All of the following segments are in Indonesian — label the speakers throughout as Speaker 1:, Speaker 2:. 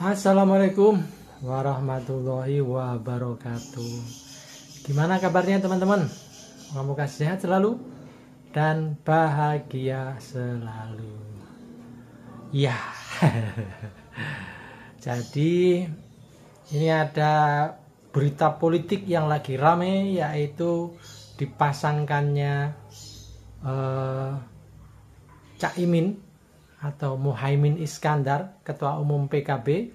Speaker 1: Assalamualaikum warahmatullahi wabarakatuh. Gimana kabarnya teman-teman? Semoga sehat selalu dan bahagia selalu. Ya. Jadi ini ada berita politik yang lagi rame, yaitu dipasangkannya Caimin atau Muhaimin Iskandar, Ketua Umum PKB,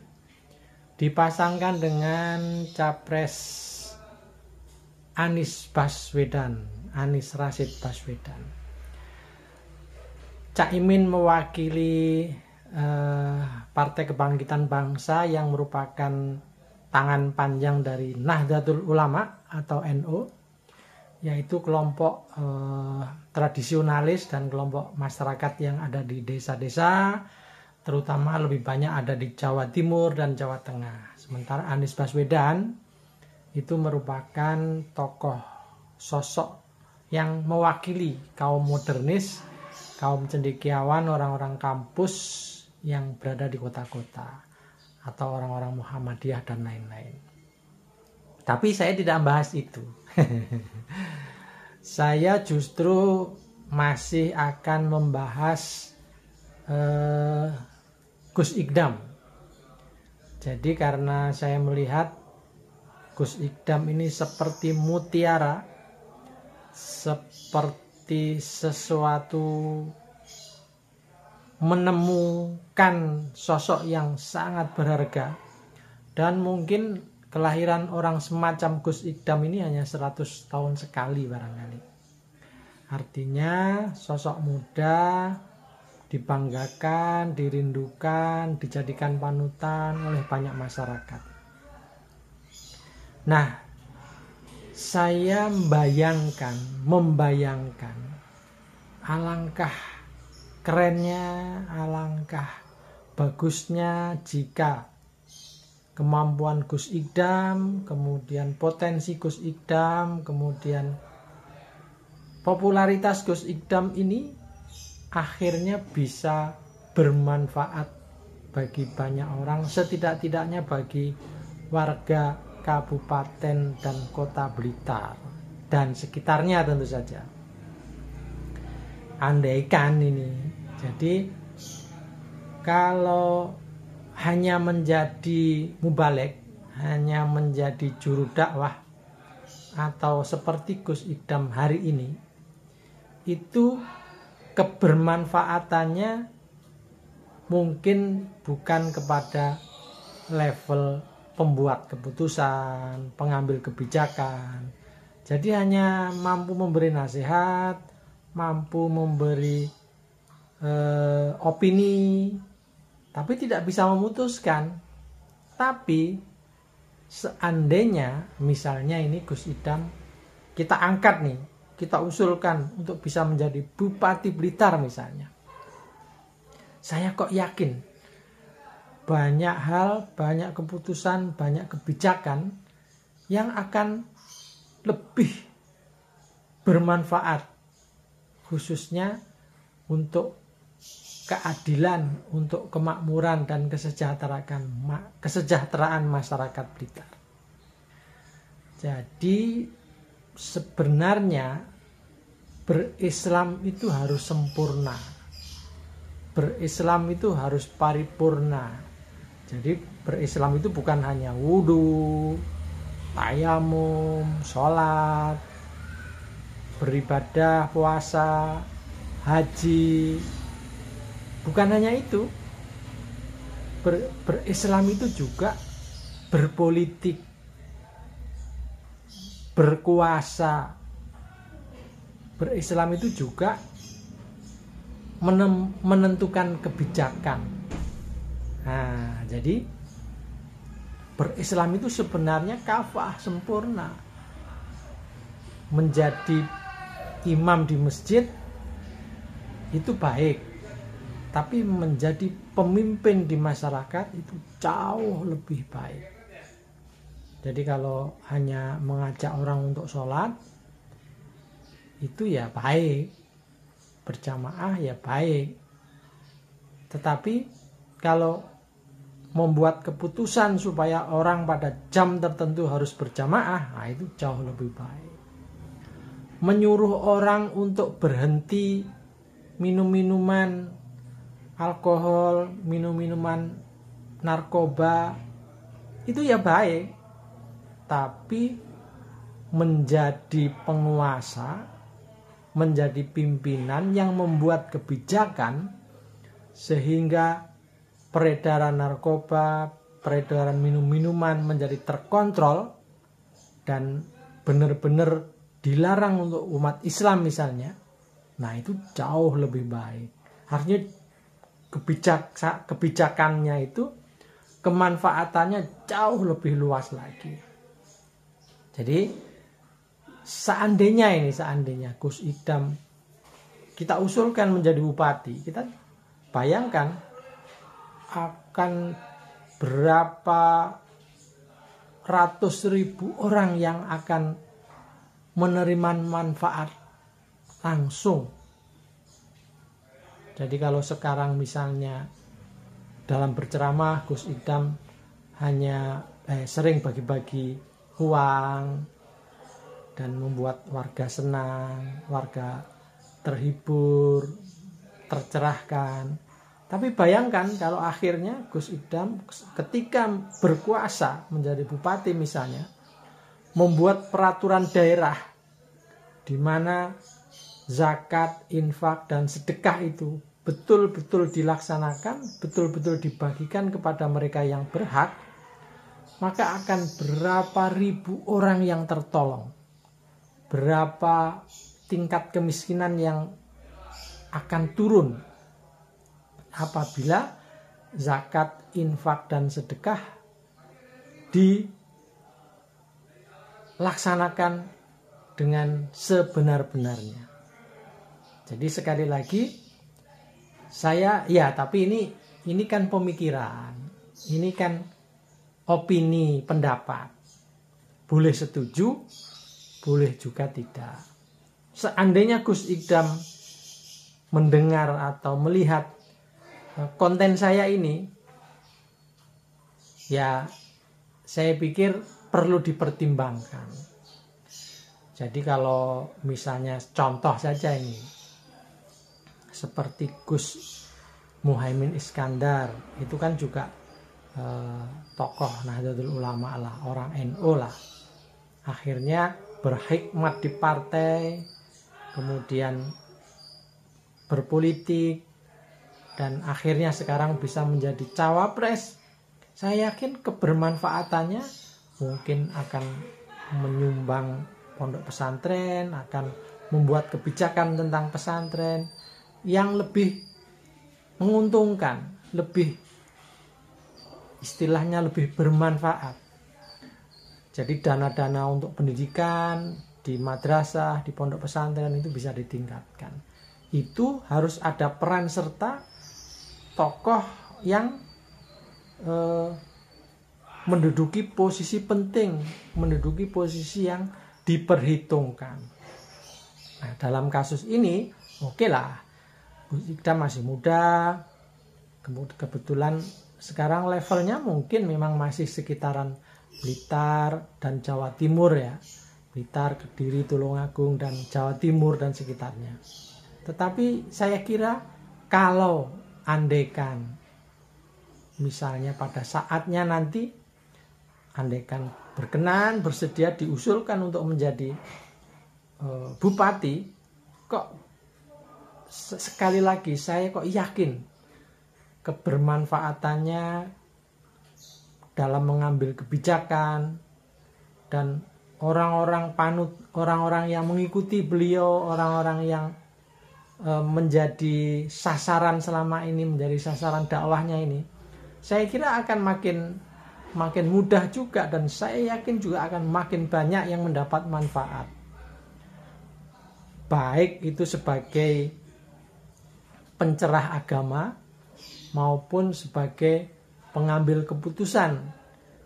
Speaker 1: dipasangkan dengan Capres Anies Rashid Baswedan. Caimin mewakili Partai Kebangkitan Bangsa yang merupakan tangan panjang dari Nahdlatul Ulama atau NU, yaitu kelompok tradisionalis dan kelompok masyarakat yang ada di desa-desa, terutama lebih banyak ada di Jawa Timur dan Jawa Tengah. Sementara Anies Baswedan itu merupakan tokoh sosok yang mewakili kaum modernis, kaum cendekiawan, orang-orang kampus yang berada di kota-kota, atau orang-orang Muhammadiyah dan lain-lain. Tapi saya tidak membahas itu. Saya justru masih akan membahas Gus Ikdam. Jadi karena saya melihat Gus Ikdam ini seperti mutiara, seperti sesuatu menemukan sosok yang sangat berharga, dan mungkin kelahiran orang semacam Gus Ikdam ini hanya 100 tahun sekali barangkali. Artinya sosok muda dibanggakan, dirindukan, dijadikan panutan oleh banyak masyarakat. Nah, saya membayangkan alangkah kerennya, alangkah bagusnya jika kemampuan Gus Ikdam, kemudian potensi Gus Ikdam, kemudian popularitas Gus Ikdam ini akhirnya bisa bermanfaat bagi banyak orang, setidak-tidaknya bagi warga Kabupaten dan Kota Blitar dan sekitarnya tentu saja. Andaikan ini, jadi kalau hanya menjadi mubalek, hanya menjadi juru dakwah, atau seperti Gus Ikdam hari ini, itu kebermanfaatannya mungkin bukan kepada level pembuat keputusan, pengambil kebijakan. Jadi hanya mampu memberi nasihat, mampu memberi opini, tapi tidak bisa memutuskan. Tapi seandainya misalnya ini Gus Ikdam kita angkat nih, kita usulkan untuk bisa menjadi Bupati Blitar misalnya, saya kok yakin banyak hal, banyak keputusan, banyak kebijakan yang akan lebih bermanfaat, khususnya untuk keadilan, untuk kemakmuran dan kesejahteraan masyarakat Blitar. Jadi sebenarnya berislam itu harus sempurna, berislam itu harus paripurna. Jadi berislam itu bukan hanya wudhu, tayamum, sholat, beribadah, puasa, haji. Bukan hanya itu. Berislam itu juga berpolitik, berkuasa. Berislam itu juga menentukan kebijakan. Nah, jadi berislam itu sebenarnya kafah, sempurna. Menjadi imam di masjid itu baik, tapi menjadi pemimpin di masyarakat itu jauh lebih baik. Jadi kalau hanya mengajak orang untuk sholat, itu ya baik, berjamaah ya baik. Tetapi kalau membuat keputusan supaya orang pada jam tertentu harus berjamaah, nah itu jauh lebih baik. Menyuruh orang untuk berhenti minum minuman alkohol, minum minuman narkoba, itu ya baik. Tapi menjadi penguasa, menjadi pimpinan yang membuat kebijakan sehingga peredaran narkoba, peredaran minum-minuman menjadi terkontrol dan benar-benar dilarang untuk umat Islam misalnya, nah itu jauh lebih baik. Artinya kebijakannya itu kemanfaatannya jauh lebih luas lagi. Jadi seandainya Gus Idam kita usulkan menjadi bupati, kita bayangkan akan berapa ratus ribu orang yang akan menerima manfaat langsung. Jadi kalau sekarang misalnya dalam berceramah Gus Idam hanya sering bagi-bagi uang dan membuat warga senang, warga terhibur, tercerahkan. Tapi bayangkan kalau akhirnya Gus Idam ketika berkuasa menjadi bupati misalnya, membuat peraturan daerah di mana zakat, infak, dan sedekah itu betul-betul dilaksanakan, betul-betul dibagikan kepada mereka yang berhak, maka akan berapa ribu orang yang tertolong, berapa tingkat kemiskinan yang akan turun apabila zakat, infak, dan sedekah dilaksanakan dengan sebenar-benarnya. Jadi sekali lagi tapi ini kan pemikiran, ini kan opini, pendapat. Boleh setuju, boleh juga tidak. Seandainya Gus Idam mendengar atau melihat konten saya ini, ya saya pikir perlu dipertimbangkan. Jadi kalau misalnya contoh saja ini, seperti Gus Muhaimin Iskandar, itu kan juga tokoh Nahdlatul Ulama lah, orang NU lah. Akhirnya berhikmat di partai, kemudian berpolitik, dan akhirnya sekarang bisa menjadi cawapres. Saya yakin kebermanfaatannya mungkin akan menyumbang pondok pesantren, akan membuat kebijakan tentang pesantren yang lebih menguntungkan, istilahnya lebih bermanfaat. Jadi dana-dana untuk pendidikan di madrasah, di pondok pesantren itu bisa ditingkatkan. Itu harus ada peran serta tokoh yang menduduki posisi penting, menduduki posisi yang diperhitungkan. Nah, dalam kasus ini, oke lah, Gus Idam masih muda, kebetulan sekarang levelnya mungkin memang masih sekitaran Blitar dan Jawa Timur ya, Blitar, Kediri, Tulungagung, dan Jawa Timur dan sekitarnya. Tetapi saya kira kalau andaikan misalnya pada saatnya nanti, andaikan berkenan, bersedia diusulkan untuk menjadi bupati, kok sekali lagi saya kok yakin kebermanfaatannya dalam mengambil kebijakan, dan orang-orang panut, orang-orang yang mengikuti beliau, orang-orang yang menjadi sasaran selama ini, menjadi sasaran dakwahnya ini, saya kira akan makin mudah juga, dan saya yakin juga akan makin banyak yang mendapat manfaat. Baik itu sebagai pencerah agama maupun sebagai pengambil keputusan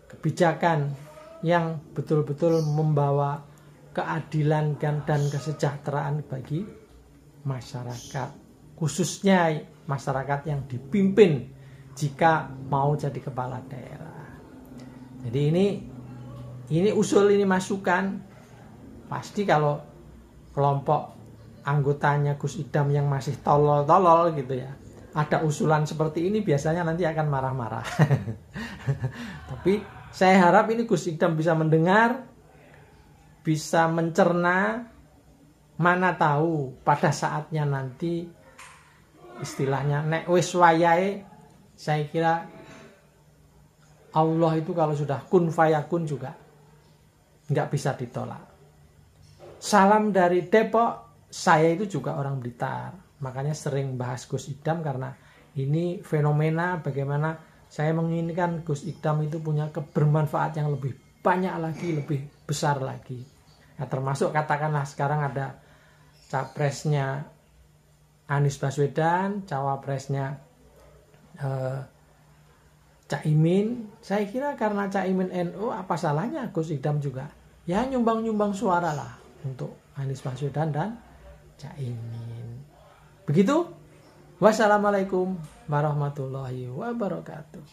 Speaker 1: kebijakan yang betul-betul membawa keadilan dan kesejahteraan bagi masyarakat, khususnya masyarakat yang dipimpin jika mau jadi kepala daerah. Jadi ini usul, ini masukan. Pasti kalau kelompok anggotanya Gus Idam yang masih tolol-tolol gitu ya, ada usulan seperti ini biasanya nanti akan marah-marah. Tapi saya harap ini Gus Idam bisa mendengar, bisa mencerna, mana tahu pada saatnya nanti istilahnya nek wis wayahe, saya kira Allah itu kalau sudah kun fayakun juga nggak bisa ditolak. Salam dari Depok, saya itu juga orang Blitar. Makanya sering bahas Gus Idam karena ini fenomena bagaimana saya menginginkan Gus Idam itu punya kebermanfaat yang lebih banyak lagi, lebih besar lagi. Nah, termasuk katakanlah sekarang ada capresnya Anies Baswedan, cawapresnya Caimin. Saya kira karena Caimin NU, apa salahnya Gus Idam juga ya nyumbang-nyumbang suara lah untuk Anies Baswedan dan Caimin. Begitu. Wassalamualaikum warahmatullahi wabarakatuh.